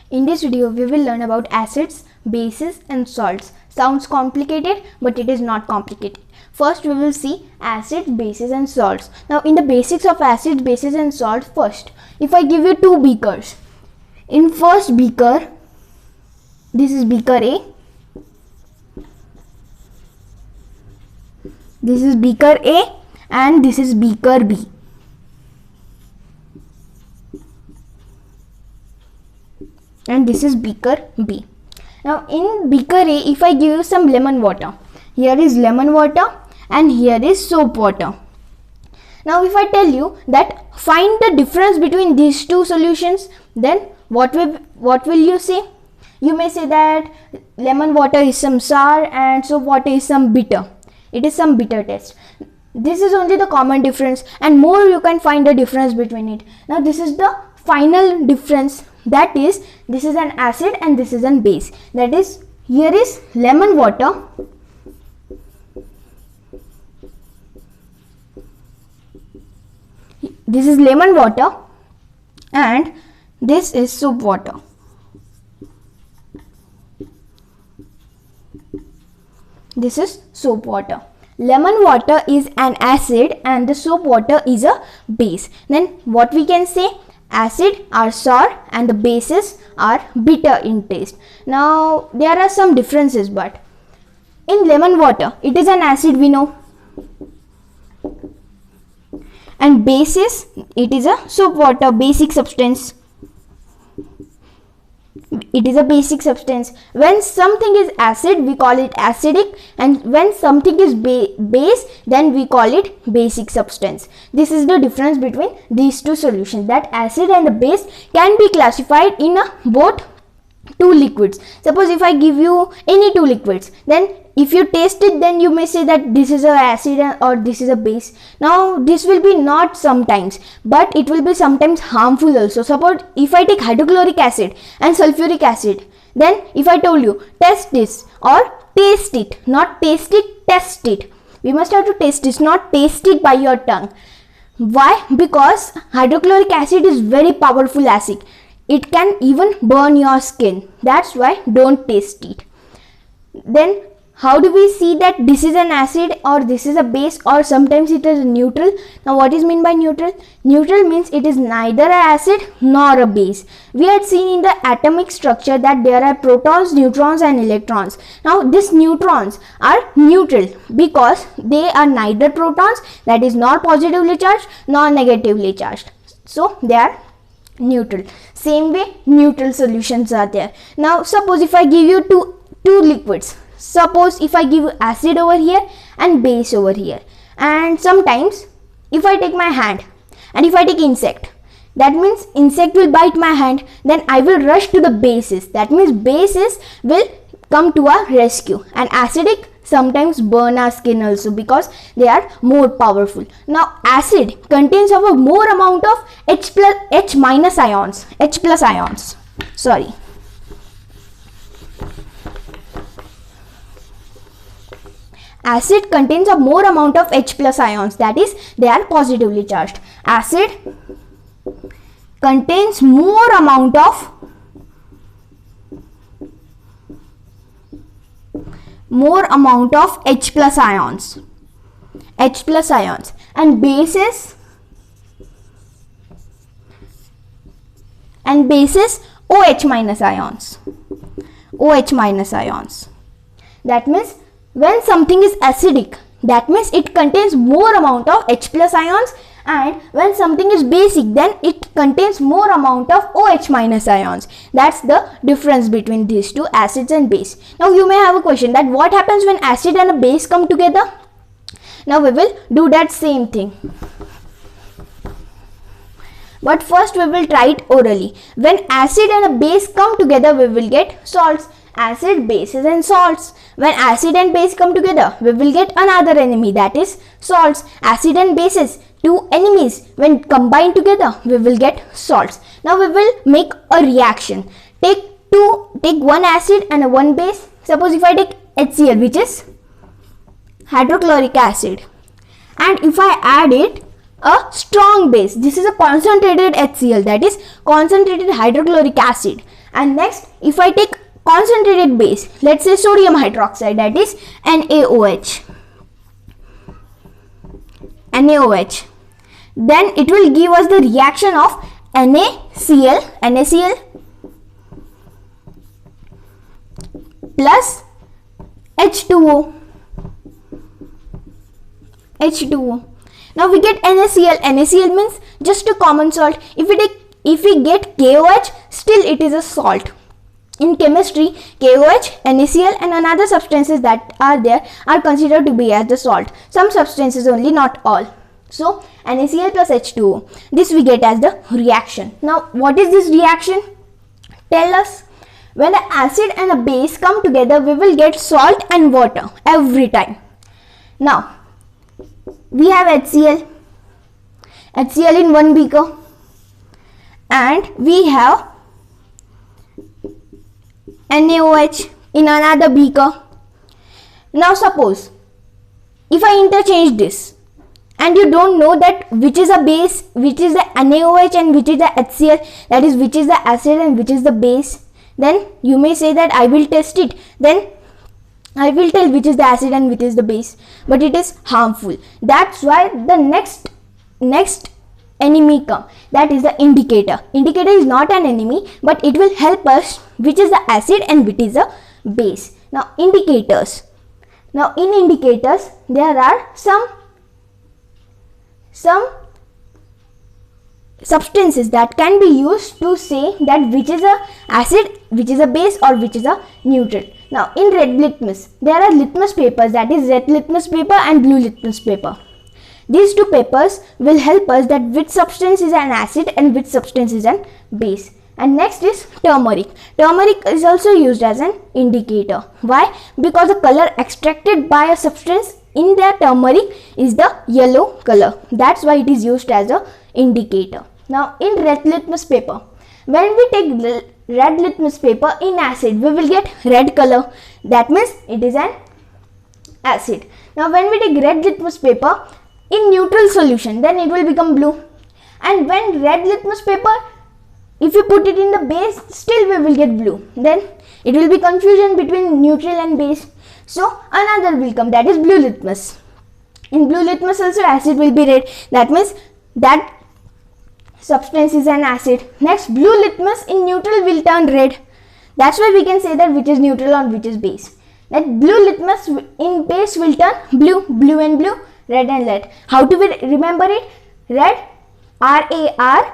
In this video, we will learn about acids, bases and salts. Sounds complicated, but it is not complicated. First, we will see acids, bases and salts. Now, in the basics of acids, bases and salts, first, if I give you two beakers. In first beaker, this is beaker A. This is beaker A and this is beaker B. And this is beaker B. Now in beaker A, if I give you some lemon water, here is lemon water and here is soap water. Now if I tell you that find the difference between these two solutions, then what will you say? You may say that lemon water is some sour and soap water is some bitter. It is some bitter taste. This is only the common difference, and more you can find the difference between it. Now this is the final difference. That is, this is an acid and this is an base. That is, here is lemon water this is lemon water and this is soap water. This is soap water. Lemon water is an acid and the soap water is a base. Then what we can say? Acid are sour and the bases are bitter in taste. Now there are some differences, but in lemon water it is an acid, we know, and bases, it is a soap water, basic substance. It is a basic substance. When something is acid, we call it acidic, and when something is base, then we call it basic substance. This is the difference between these two solutions, that acid and the base can be classified in both two liquids. Suppose if I give you any two liquids, then if you taste it, then you may say that this is a acid or this is a base. Now this will be not sometimes, but it will be sometimes harmful also. Suppose if I take hydrochloric acid and sulfuric acid, then if I told you test this or taste it, not taste it, test it. We must have to taste this, not taste it by your tongue. Why? Because hydrochloric acid is very powerful acid. It can even burn your skin. That's why don't taste it. Then how do we see that this is an acid or this is a base, or sometimes it is neutral? Now what is meant by neutral? Neutral means it is neither an acid nor a base. We had seen in the atomic structure that there are protons, neutrons and electrons. Now these neutrons are neutral because they are neither protons, that is not positively charged, nor negatively charged. So they are neutral. Same way neutral solutions are there. Now suppose if I give you two liquids. Suppose if I give you acid over here and base over here, and sometimes if I take my hand and if I take insect, that means insect will bite my hand, then I will rush to the bases. That means bases will come to our rescue, and acidic sometimes burn our skin also because they are more powerful. Now acid contains of a more amount of H minus ions, H plus ions, sorry. Acid contains a more amount of H plus ions, that is, they are positively charged. Acid contains more amount of H plus ions, H plus ions, and bases OH minus ions, OH minus ions. That means when something is acidic, that means it contains more amount of H plus ions, and when something is basic, then it contains more amount of OH minus ions. That's the difference between these two, acids and base. Now you may have a question that what happens when acid and a base come together? Now we will do that same thing. But first we will try it orally. When acid and a base come together, we will get salts. Acid, bases and salts. When acid and base come together, we will get another enemy, that is salts. Acid and bases, two enemies. When combined together, we will get salts. Now we will make a reaction. Take one acid and one base. Suppose if I take HCl, which is hydrochloric acid, and if I add it a strong base. This is a concentrated HCl, that is concentrated hydrochloric acid, And next, if I take concentrated base, let's say sodium hydroxide, that is NaOH, then it will give us the reaction of NaCl plus H2O. Now we get NaCl. NaCl means just a common salt. If we get KOH, still it is a salt. In chemistry, KOH, NaCl and another substances that are there are considered to be as the salt. Some substances only, not all. So NaCl plus H2O, this we get as the reaction. Now what is this reaction? Tell us. When an acid and a base come together, we will get salt and water every time. Now we have HCl in one beaker, and we have NaOH in another beaker. Now suppose if I interchange this and you don't know that which is a base, which is the NaOH and which is the HCl, that is which is the acid and which is the base, then you may say that I will test it, then I will tell which is the acid and which is the base, but it is harmful. That's why the next enemy come, that is the indicator. Indicator is not an enemy, but it will help us which is the acid and which is the base. Now indicators. Now in indicators there are some substances that can be used to say that which is a acid, which is a base, or which is a neutral. Now in red litmus, there are litmus papers, that is red litmus paper and blue litmus paper. These two papers will help us that which substance is an acid and which substance is an base. And next is turmeric. Turmeric is also used as an indicator. Why? Because the color extracted by a substance in the turmeric is the yellow color. That's why it is used as a indicator. Now in red litmus paper, when we take red litmus paper in acid, we will get red color. That means it is an acid. Now when we take red litmus paper in neutral solution, then it will become blue. And when red litmus paper, if you put it in the base, still we will get blue. Then it will be confusion between neutral and base. So another will come, that is blue litmus. In blue litmus also acid will be red. That means that substance is an acid. Next, blue litmus in neutral will turn red. That's why we can say that which is neutral or which is base. That blue litmus in base will turn blue, blue and blue, red and red. How do we remember it? Red, RAR,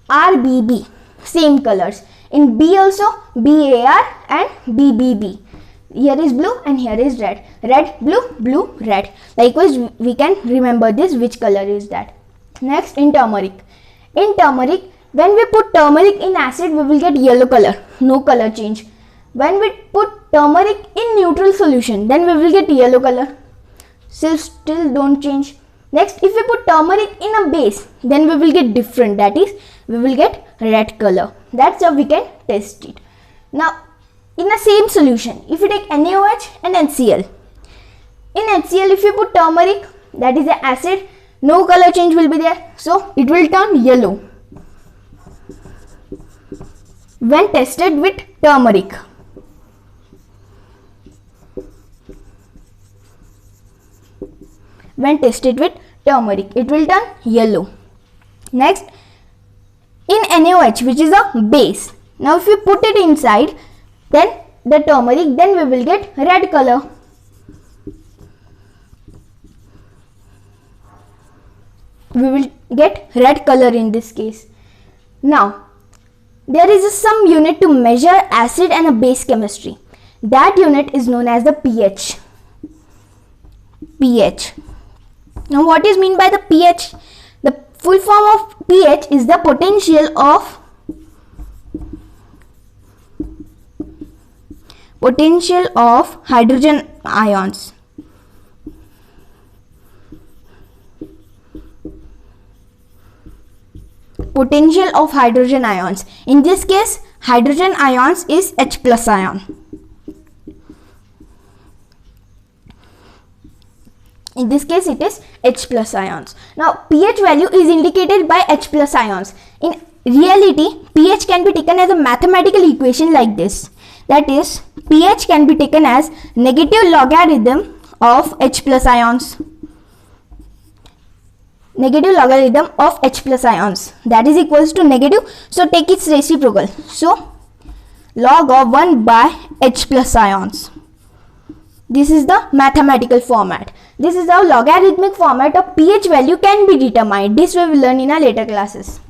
RBB, same colors. In B also, BAR and BBB. Here is blue and here is red. Red, blue, blue, red. Likewise, we can remember this, which color is that. Next, in turmeric. In turmeric, when we put turmeric in acid, we will get yellow color, no color change. When we put turmeric in neutral solution, then we will get yellow color. Still don't change. Next, if we put turmeric in a base, then we will get different, that is, we will get red color. That's how we can test it. Now, in the same solution, if you take NaOH and HCl, in HCl, if you put turmeric, that is the acid, no color change will be there, so it will turn yellow when tested with turmeric. When tested with turmeric, it will turn yellow. Next, in NaOH, which is a base, now if you put it inside, then the turmeric, then we will get red color. We will get red color in this case. Now, there is some unit to measure acid and a base chemistry. That unit is known as the pH. pH. Now, what is meant by the pH? The full form of pH is the potential of hydrogen ions. Potential of hydrogen ions. In this case, hydrogen ions is H plus ion. In this case, it is H plus ions. Now, pH value is indicated by H plus ions. In reality, pH can be taken as a mathematical equation like this. That is, pH can be taken as negative logarithm of H plus ions. Negative logarithm of H plus ions, that is equals to negative, so take its reciprocal. So log of 1 by H plus ions. This is the mathematical format. This is how logarithmic format of pH value can be determined. This we will learn in our later classes.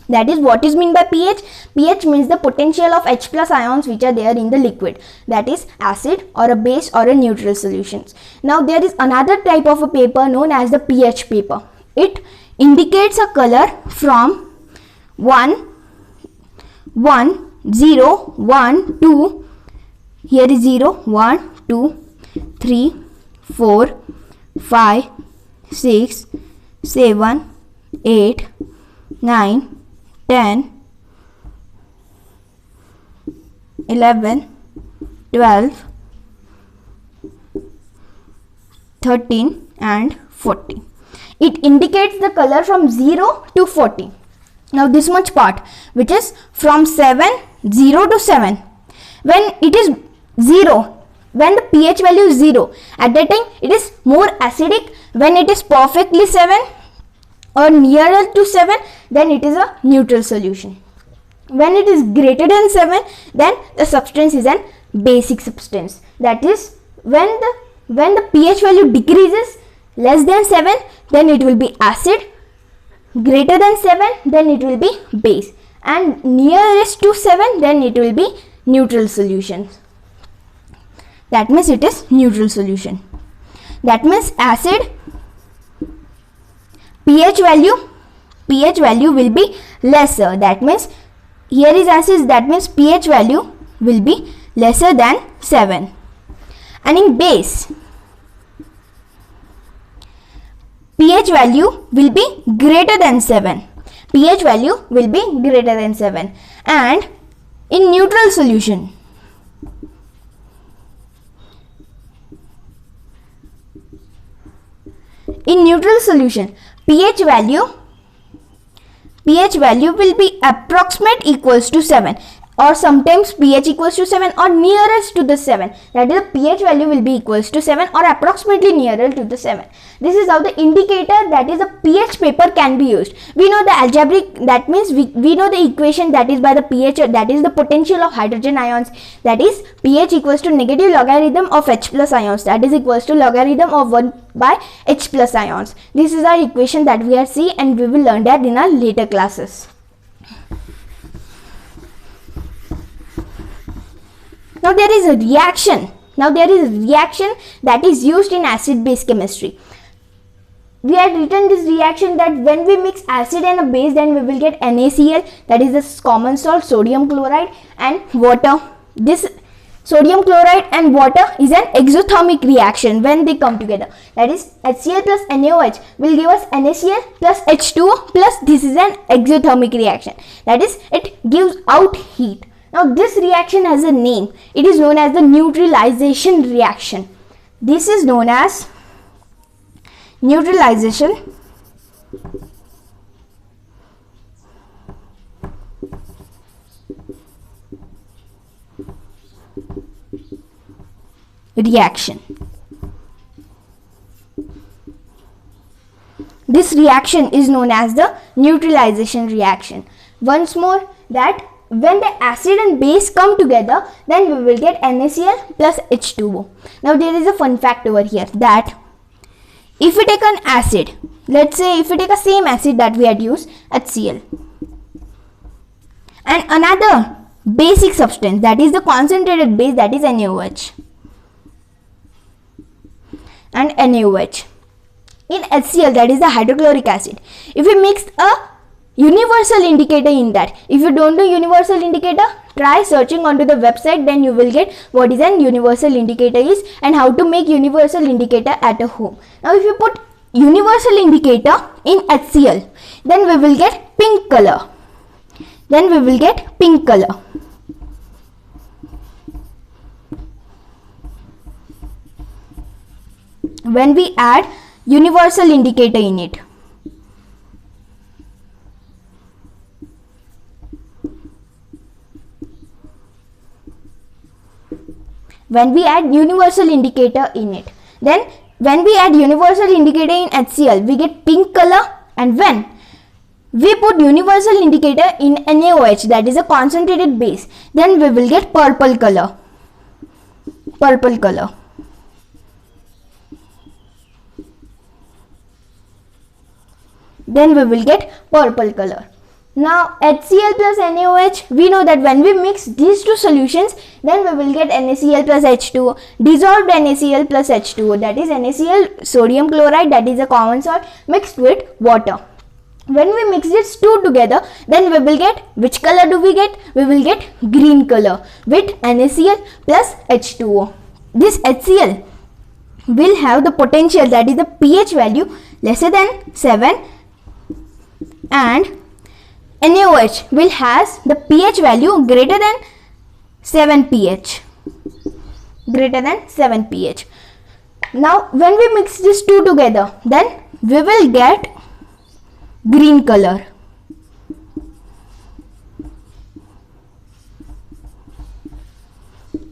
That is what is meant by pH. pH means the potential of H plus ions which are there in the liquid, that is acid or a base or a neutral solutions. Now there is another type of a paper known as the pH paper. It indicates a color from 1, 0, 1, 2, here is 0, 1, 2, 3, 4, 5, 6, 7, 8, 9, 10, 11, 12, 13 and 14. It indicates the color from 0 to 14. Now this much part, which is from 0 to 7. When it is 0, when the pH value is 0, at that time it is more acidic. When it is perfectly 7 or nearer to 7, then it is a neutral solution. When it is greater than 7, then the substance is an basic substance. That is, when the pH value decreases less than 7, then it will be acid. Greater than 7, then it will be base, and nearest to 7, then it will be neutral solution. That means it is neutral solution. That means acid pH value will be lesser. That means here is acid, that means pH value will be lesser than 7. And in base, pH value will be greater than 7. pH value will be greater than 7. And in neutral solution, pH value will be approximate equals to 7, or sometimes pH equals to 7 or nearest to the 7. That is, the pH value will be equals to 7 or approximately nearer to the 7. This is how the indicator, that is a pH paper, can be used. We know the algebraic, that means we know the equation, that is by the pH, that is the potential of hydrogen ions, that is pH equals to negative logarithm of H plus ions, that is equals to logarithm of 1 by H plus ions. This is our equation that we are seeing, and we will learn that in our later classes. Now there is a reaction. That is used in acid-base chemistry. We had written this reaction that when we mix acid and a base, then we will get NaCl, that is the common salt, sodium chloride and water. This sodium chloride and water is an exothermic reaction when they come together. That is, HCl plus NaOH will give us NaCl plus H2O plus this is an exothermic reaction. That is, it gives out heat. Now this reaction has a name. It is known as the neutralization reaction. This is known as neutralization reaction. This reaction is known as the neutralization reaction. Once more, that when the acid and base come together, then we will get NaCl plus H2O. Now there is a fun fact over here, that if we take an acid, let's say if we take a same acid that we had used, HCl, and another basic substance, that is the concentrated base, that is NaOH and NaOH. In HCl, that is the hydrochloric acid, if we mix a universal indicator in that, if you don't know universal indicator, try searching onto the website, then you will get what is an universal indicator is and how to make universal indicator at a home. Now if you put universal indicator in HCl, then we will get pink color. When we add universal indicator in it. When we add universal indicator in it, then when we add universal indicator in HCl, we get pink color, and when we put universal indicator in NaOH, that is a concentrated base, then we will get purple color. Purple color. Then we will get purple color. Now HCl plus NaOH, we know that when we mix these two solutions, then we will get NaCl plus H2, dissolved NaCl plus H2O, that is NaCl sodium chloride, that is a common salt, mixed with water. When we mix these two together, then we will get, which color do we get? We will get green color with NaCl plus H2O. This HCl will have the potential, that is the pH value lesser than 7, and NaOH will has the pH value greater than 7 pH. Greater than 7 pH. Now when we mix these two together, then we will get green color.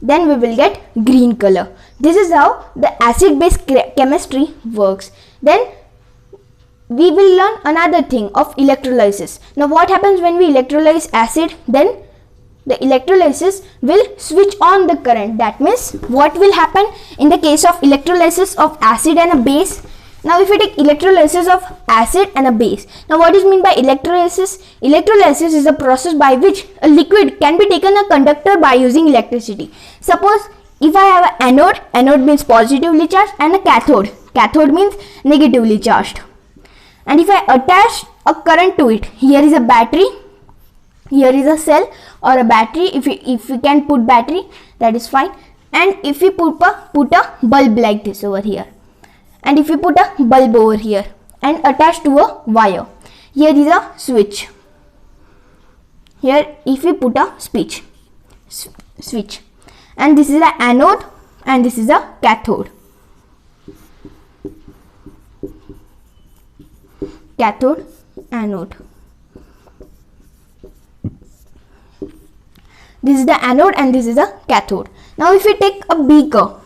Then we will get green color. This is how the acid-base chemistry works. Then we will learn another thing of electrolysis. Now what happens when we electrolyze acid? Then the electrolysis will switch on the current. That means what will happen in the case of electrolysis of acid and a base? Now if we take electrolysis of acid and a base. Now what is meant by electrolysis? Electrolysis is a process by which a liquid can be taken a conductor by using electricity. Suppose if I have an anode, anode means positively charged, and a cathode, cathode means negatively charged. And if I attach a current to it, here is a battery, here is a cell or a battery. If we can put battery, that is fine. And if we put a bulb like this over here, and if we put a bulb over here and attach to a wire, here is a switch. Here if we put a switch, and this is the anode and this is a cathode. Cathode, anode. This is the anode and this is a cathode. Now if we take a beaker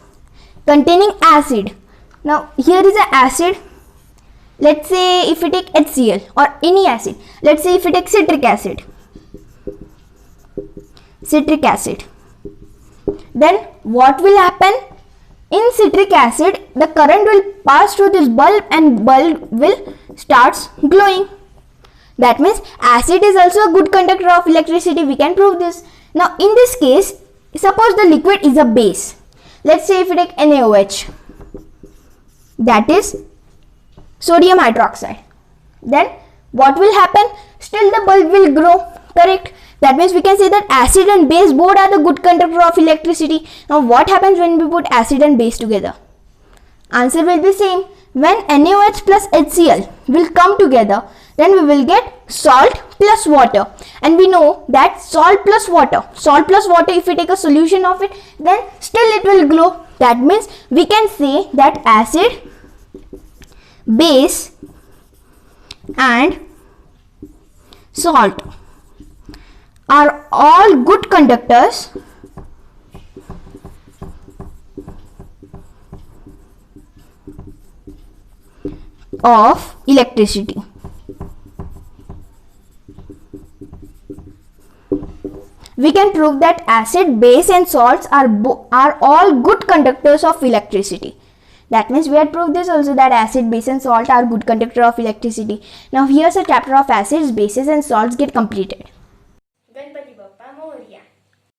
containing acid, now here is an acid. Let's say if we take HCl or any acid, let's say if we take citric acid, then what will happen? In citric acid, the current will pass through this bulb and bulb will starts glowing. That means acid is also a good conductor of electricity. We can prove this. Now in this case, suppose the liquid is a base. Let's say if we take NaOH, that is sodium hydroxide, then what will happen? Still the bulb will glow, correct? That means we can say that acid and base both are the good conductor of electricity. Now what happens when we put acid and base together? Answer will be same. When NaOH plus HCl will come together, then we will get salt plus water. And we know that salt plus water, if we take a solution of it, then still it will glow. That means we can say that acid, base and salt are all good conductors of electricity. We can prove that acid, base and salts are all good conductors of electricity. That means we had proved this also, that acid, base and salt are good conductor of electricity. Now here's a chapter of acids, bases and salts get completed.